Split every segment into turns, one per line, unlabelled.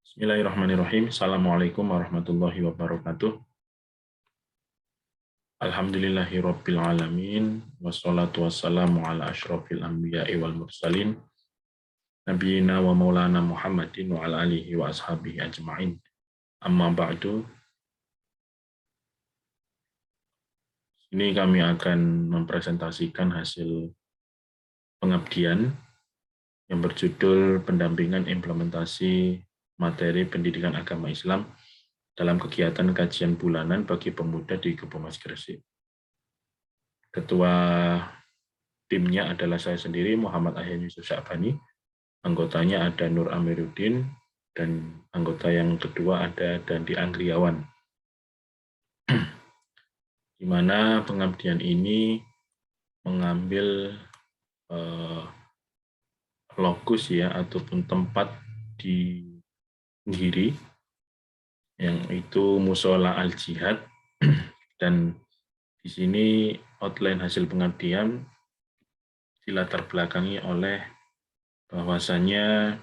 Bismillahirrahmanirrahim. Assalamualaikum warahmatullahi wabarakatuh. Alhamdulillahirabbil alamin wassalatu wassalamu ala asyrofil anbiya'i wal mursalin nabiyina wa maulana Muhammadin wa ala alihi wa ashabihi ajma'in. Amma ba'du. Ini kami akan mempresentasikan hasil pengabdian yang berjudul pendampingan implementasi materi pendidikan agama Islam dalam kegiatan kajian bulanan bagi pemuda di Kebomas Gresik. Ketua timnya adalah saya sendiri, Muhammad Ahyan Yusuf Sya'bani. Anggotanya ada Nur Amiruddin, dan anggota yang kedua ada Dandi Anggriawan. Di mana pengabdian ini mengambil lokus ya ataupun tempat di Giri, yang itu Musola Al-Jihad, dan di sini outline hasil pengabdian dilatar belakangi oleh bahwasannya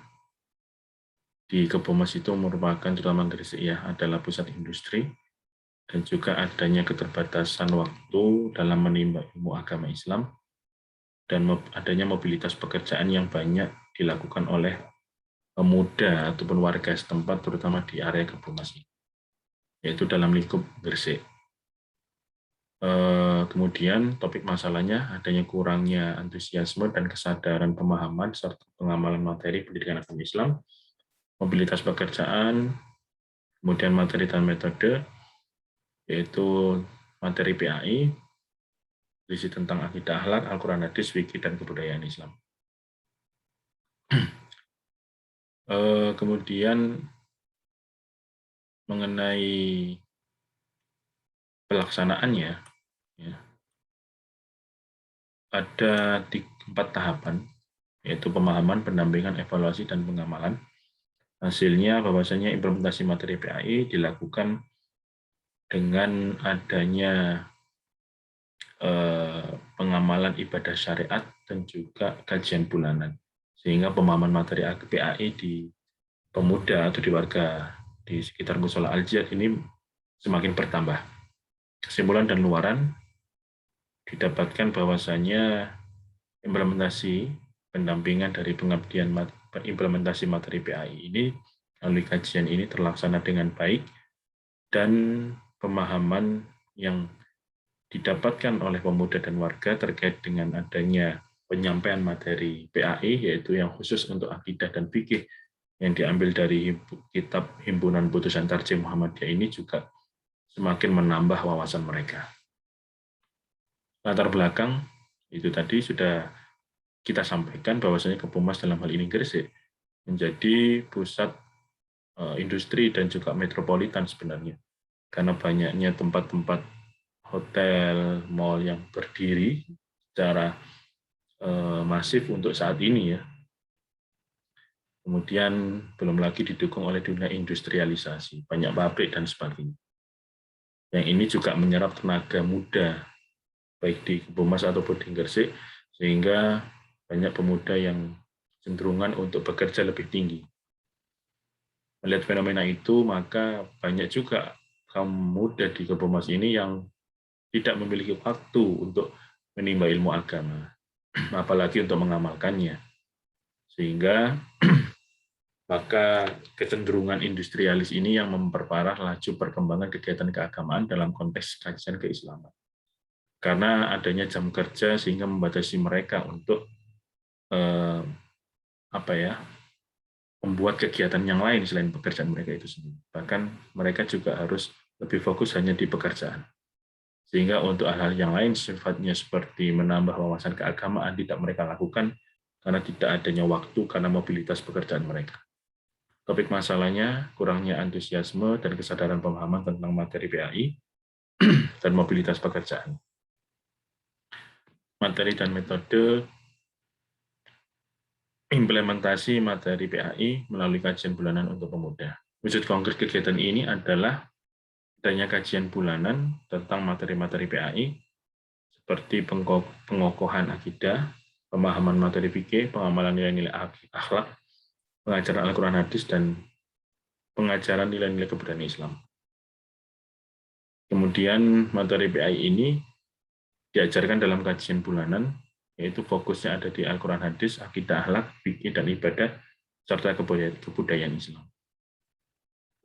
di Kebomas itu merupakan, terutama Gresik ya, adalah pusat industri, dan juga adanya keterbatasan waktu dalam menimba ilmu agama Islam, dan adanya mobilitas pekerjaan yang banyak dilakukan oleh pemuda ataupun warga setempat, terutama di area Kebomas ini, yaitu dalam lingkup Gresik. Kemudian topik masalahnya adanya kurangnya antusiasme dan kesadaran pemahaman serta pengamalan materi pendidikan agama Islam, mobilitas pekerjaan, kemudian materi dan metode, yaitu materi PAI, berisi tentang akidah akhlak, Al-Quran hadis, fikih, dan kebudayaan Islam. Kemudian mengenai pelaksanaannya, ya, ada 4 tahapan, yaitu pemahaman, pendampingan, evaluasi, dan pengamalan. Hasilnya bahwasanya implementasi materi PAI dilakukan dengan adanya pengamalan ibadah syariat dan juga kajian bulanan, sehingga pemahaman materi PAI di pemuda atau di warga di sekitar Musola Al-Jihad ini semakin bertambah. Kesimpulan dan luaran didapatkan bahwasanya implementasi pendampingan dari pengabdian implementasi materi PAI ini melalui kajian ini terlaksana dengan baik, dan pemahaman yang didapatkan oleh pemuda dan warga terkait dengan adanya penyampaian materi PAI, yaitu yang khusus untuk akidah dan fikih yang diambil dari kitab Himpunan Putusan Tarjih Muhammadiyah ini juga semakin menambah wawasan mereka. Latar belakang itu tadi sudah kita sampaikan bahwasanya Kebomas dalam hal ini Gresik menjadi pusat industri dan juga metropolitan sebenarnya, karena banyaknya tempat-tempat hotel, mal yang berdiri secara masif untuk saat ini ya. Kemudian belum lagi didukung oleh dunia industrialisasi, banyak pabrik dan sebagainya. Yang ini juga menyerap tenaga muda, baik di Kebomas ataupun di Gresik, sehingga banyak pemuda yang cenderungan untuk bekerja lebih tinggi. Melihat fenomena itu, maka banyak juga kaum muda di Kebomas ini yang tidak memiliki waktu untuk menimba ilmu agama, apalagi untuk mengamalkannya. Sehingga maka kecenderungan industrialis ini yang memperparah laju perkembangan kegiatan keagamaan dalam konteks kajian keislaman. Karena adanya jam kerja sehingga membatasi mereka untuk membuat kegiatan yang lain selain pekerjaan mereka itu sendiri. Bahkan mereka juga harus lebih fokus hanya di pekerjaan. Sehingga untuk hal-hal yang lain sifatnya seperti menambah wawasan keagamaan tidak mereka lakukan karena tidak adanya waktu karena mobilitas pekerjaan mereka. Topik masalahnya kurangnya antusiasme dan kesadaran pemahaman tentang materi PAI dan mobilitas pekerjaan. Materi dan metode implementasi materi PAI melalui kajian bulanan untuk pemuda. Wujud konkret kegiatan ini adalah adanya kajian bulanan tentang materi-materi PAI seperti pengokohan akidah, pemahaman materi fikih, pengamalan nilai-nilai akhlak, pengajaran Al-Quran hadis, dan pengajaran nilai-nilai kebudayaan Islam. Kemudian materi PAI ini diajarkan dalam kajian bulanan, yaitu fokusnya ada di Al-Quran Hadis, Akidah Akhlak, Fikih dan Ibadah, serta kebudayaan Islam.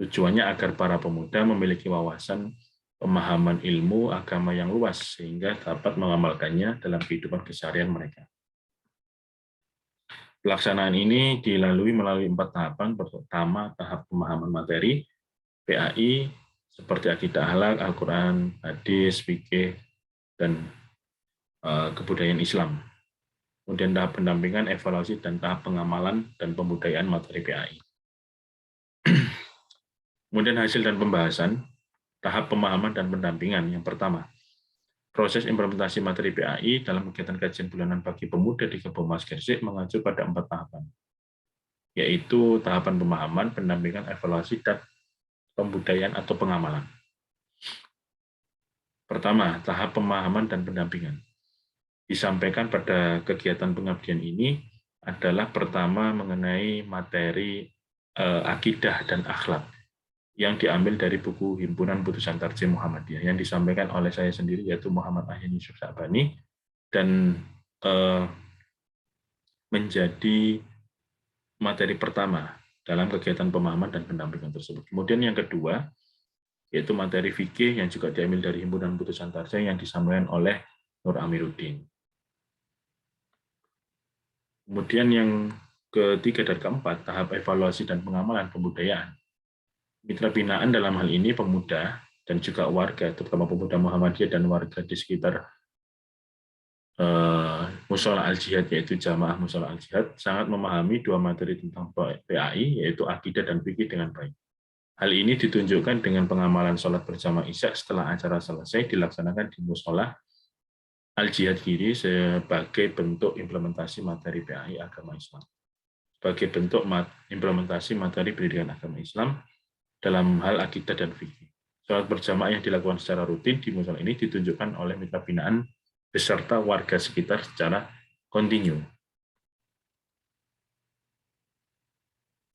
Tujuannya agar para pemuda memiliki wawasan pemahaman ilmu agama yang luas, sehingga dapat mengamalkannya dalam kehidupan keseharian mereka. Pelaksanaan ini dilalui melalui 4 tahapan. Pertama, tahap pemahaman materi, PAI, seperti Akidah Akhlak, Al-Quran, Hadis, Fikih, dan kebudayaan Islam. Kemudian tahap pendampingan, evaluasi, dan tahap pengamalan dan pembudayaan materi PAI. Kemudian hasil dan pembahasan, tahap pemahaman dan pendampingan. Yang pertama, proses implementasi materi PAI dalam kegiatan kajian bulanan bagi pemuda di Kebomas Gresik mengacu pada 4 tahapan, yaitu tahapan pemahaman, pendampingan, evaluasi, dan pembudayaan atau pengamalan. Pertama, tahap pemahaman dan pendampingan. Disampaikan pada kegiatan pengabdian ini adalah pertama mengenai materi akidah dan akhlak yang diambil dari buku Himpunan Putusan Tarjih Muhammadiyah yang disampaikan oleh saya sendiri, yaitu Muhammad Ahyan Yusuf Sa'bani, dan menjadi materi pertama dalam kegiatan pemahaman dan pendampingan tersebut. Kemudian yang kedua, yaitu materi fikih yang juga diambil dari Himpunan Putusan Tarjih yang disampaikan oleh Nur Amiruddin. Kemudian yang ketiga dan keempat, tahap evaluasi dan pengamalan pembudayaan. Mitra binaan dalam hal ini pemuda dan juga warga, terutama pemuda Muhammadiyah dan warga di sekitar Mushola Al-Jihad, yaitu Jamaah Mushola Al-Jihad, sangat memahami 2 materi tentang PAI, yaitu akidah dan fikih dengan baik. Hal ini ditunjukkan dengan pengamalan sholat berjamaah Isya setelah acara selesai dilaksanakan di Mushola Al-Jihad Kiri sebagai bentuk implementasi materi PAI agama Islam. Sebagai bentuk implementasi materi pendidikan agama Islam dalam hal akidah dan fikih. Sholat berjamaah yang dilakukan secara rutin di mushola ini ditunjukkan oleh mitra binaan beserta warga sekitar secara kontinu.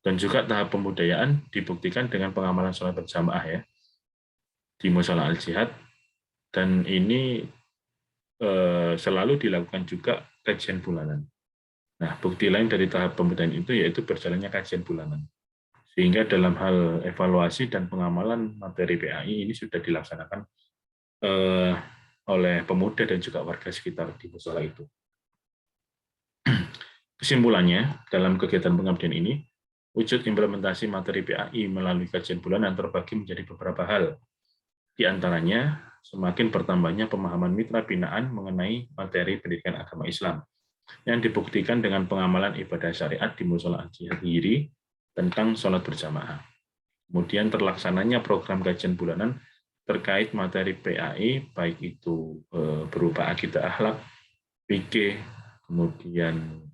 Dan juga tahap pembudayaan dibuktikan dengan pengamalan sholat berjamaah ya di mushola Al-Jihad, dan ini selalu dilakukan juga kajian bulanan. Nah, bukti lain dari tahap pembudayaan itu yaitu berjalannya kajian bulanan. Sehingga dalam hal evaluasi dan pengamalan materi PAI ini sudah dilaksanakan oleh pemuda dan juga warga sekitar di mushola itu. Kesimpulannya, dalam kegiatan pengabdian ini, wujud implementasi materi PAI melalui kajian bulanan terbagi menjadi beberapa hal. Di antaranya, semakin bertambahnya pemahaman mitra binaan mengenai materi pendidikan agama Islam, yang dibuktikan dengan pengamalan ibadah syariat di mushola Al-Jihad Kiri tentang sholat berjamaah. Kemudian terlaksananya program kajian bulanan terkait materi PAI, baik itu berupa akidah akhlak, fikih, kemudian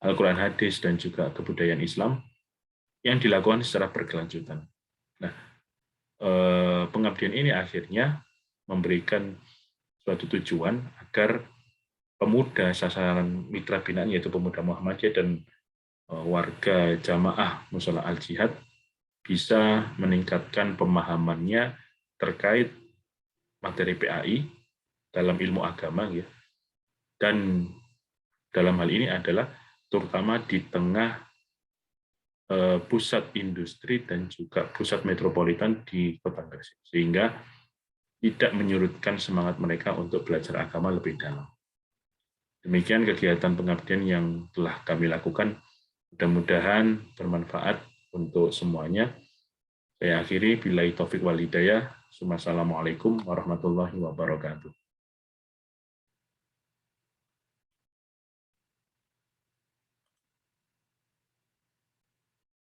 Al-Quran Hadis, dan juga kebudayaan Islam yang dilakukan secara berkelanjutan. Nah, pengabdian ini akhirnya memberikan suatu tujuan agar pemuda sasaran mitra binaan, yaitu pemuda Muhammadiyah dan warga jamaah Mushola Al-Jihad, bisa meningkatkan pemahamannya terkait materi PAI dalam ilmu agama, ya. Dan dalam hal ini adalah terutama di tengah pusat industri dan juga pusat metropolitan di Kota Gresik, sehingga tidak menyurutkan semangat mereka untuk belajar agama lebih dalam. Demikian kegiatan pengabdian yang telah kami lakukan. Mudah-mudahan bermanfaat untuk semuanya. Saya akhiri, billahi taufik wal hidayah. Wassalamualaikum warahmatullahi wabarakatuh.